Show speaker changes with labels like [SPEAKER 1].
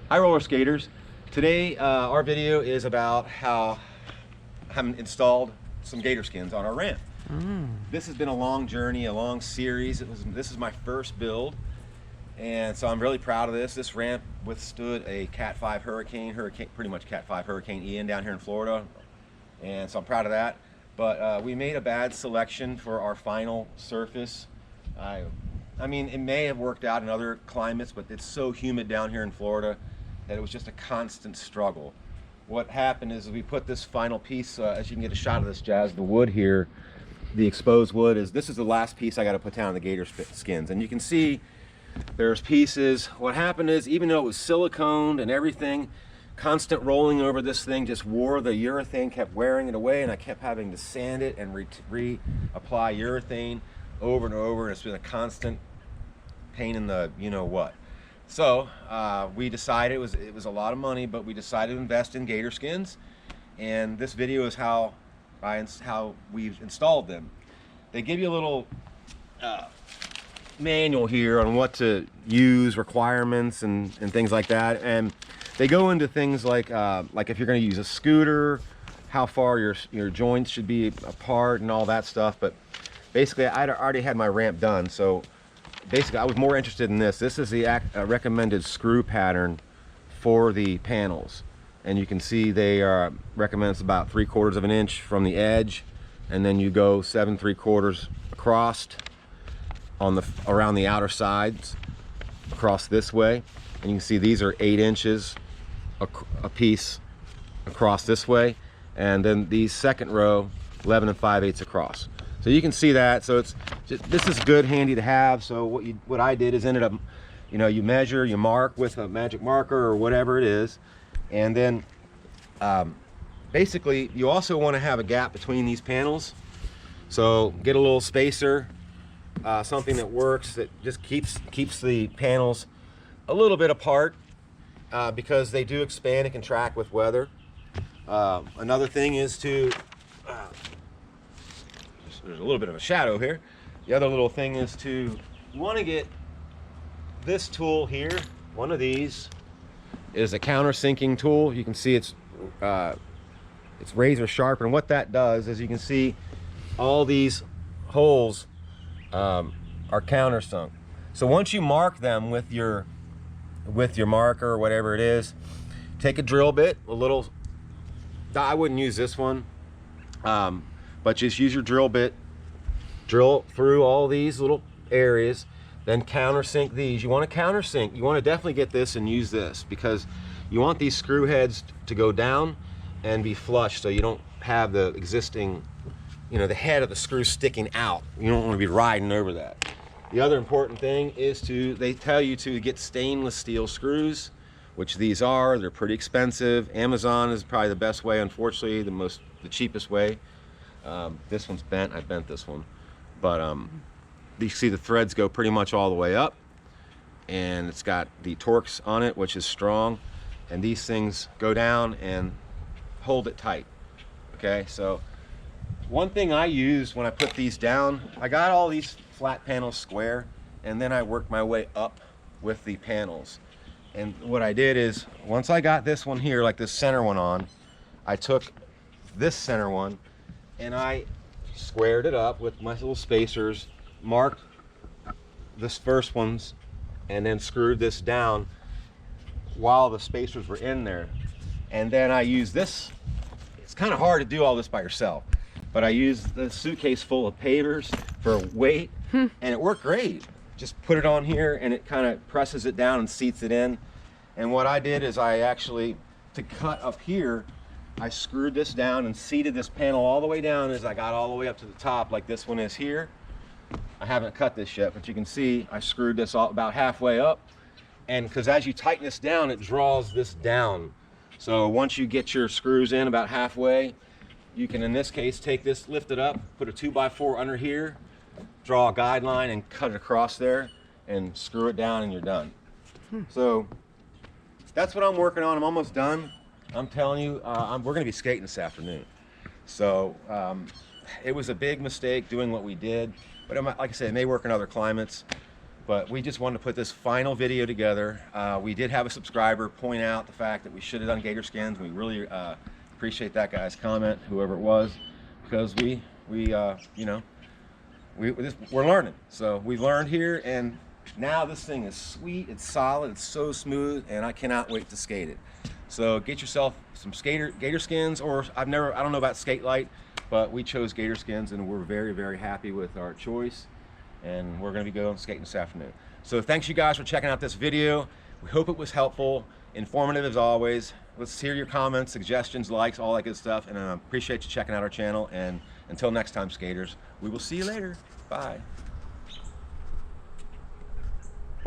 [SPEAKER 1] Hi roller skaters. Today our video is about how I have installed some Gatorskins on our ramp. This has been a long journey, a long series. This is my first build, and so I'm really proud of this. This ramp withstood a Cat 5 hurricane, pretty much Cat 5 Hurricane Ian down here in Florida, and so I'm proud of that. But we made a bad selection for our final surface. I mean, it may have worked out in other climates, but it's so humid down here in Florida that it was just a constant struggle. What happened is we put this final piece, as you can get a shot of this, Jazz, the wood here, the exposed wood, this is the last piece I got to put down on the Gator skins. And you can see there's pieces. What happened is, even though it was siliconed and everything, constant rolling over this thing just wore the urethane, kept wearing it away, and I kept having to sand it and reapply urethane over and over, and it's been a constant pain in the you-know-what. So we decided it was a lot of money, but we decided to invest in Gatorskins, and this video is how we've installed them. They give you a little manual here on what to use, requirements, and things like that, and they go into things like if you're going to use a scooter, how far your joints should be apart and all that stuff. But basically, I'd already had my ramp done, so basically I was more interested in this. This is the recommended screw pattern for the panels, and you can see they recommend it's about 3/4 of an inch from the edge, and then you go 7 3/4 across on around the outer sides across this way, and you can see these are 8 inches a piece across this way, and then these second row 11 5/8 across. So you can see that. So this is good, handy to have. So what I did is ended up, you measure, you mark with a magic marker or whatever it is, and then basically you also want to have a gap between these panels. So get a little spacer, something that works, that just keeps the panels a little bit apart, because they do expand and contract with weather. Another thing is to there's a little bit of a shadow here. The other little thing is you want to get this tool here. One of these is a countersinking tool. You can see it's razor sharp, and what that does is, you can see all these holes are countersunk. So once you mark them with your marker or whatever it is, take a drill bit, I wouldn't use this one, but just use your drill bit, drill through all these little areas, then countersink these. You want to countersink, you want to definitely get this and use this, because you want these screw heads to go down and be flush, so you don't have the existing, the head of the screw sticking out. You don't want to be riding over that. The other important thing is they tell you to get stainless steel screws, which these are. They're pretty expensive. Amazon is probably the best way, unfortunately, the cheapest way. This one's bent. I bent this one, but you see the threads go pretty much all the way up, and it's got the Torx on it, which is strong, and these things go down and hold it tight. Okay, so one thing I used when I put these down, I got all these flat panels square, and then I worked my way up with the panels. And what I did is, once I got this one here, like this center one on, I took this center one and I squared it up with my little spacers, marked this first ones, and then screwed this down while the spacers were in there. And then I used this. It's kind of hard to do all this by yourself, but I used the suitcase full of pavers for weight, and it worked great. Just put it on here and it kind of presses it down and seats it in. And what I did is, I actually, to cut up here, I screwed this down and seated this panel all the way down as I got all the way up to the top, like this one is here. I haven't cut this yet, but you can see I screwed this all about halfway up, and because as you tighten this down, it draws this down. So once you get your screws in about halfway, you can, in this case, take this, lift it up, put a 2x4 under here, draw a guideline and cut it across there, and screw it down, and you're done. So that's what I'm working on. I'm almost done. I'm telling you, we're going to be skating this afternoon. So it was a big mistake doing what we did, but like I said, it may work in other climates. But we just wanted to put this final video together. We did have a subscriber point out the fact that we should have done Gatorskins. We really appreciate that guy's comment, whoever it was, because we're learning. So we've learned here, and now this thing is sweet, it's solid, it's so smooth, and I cannot wait to skate it. So get yourself some Gatorskins, or I don't know about Skate Light, but we chose Gatorskins, and we're very, very happy with our choice. And we're going to be going skating this afternoon. So thanks you guys for checking out this video. We hope it was helpful, informative as always. Let's hear your comments, suggestions, likes, all that good stuff. And I appreciate you checking out our channel. And until next time, skaters, we will see you later. Bye.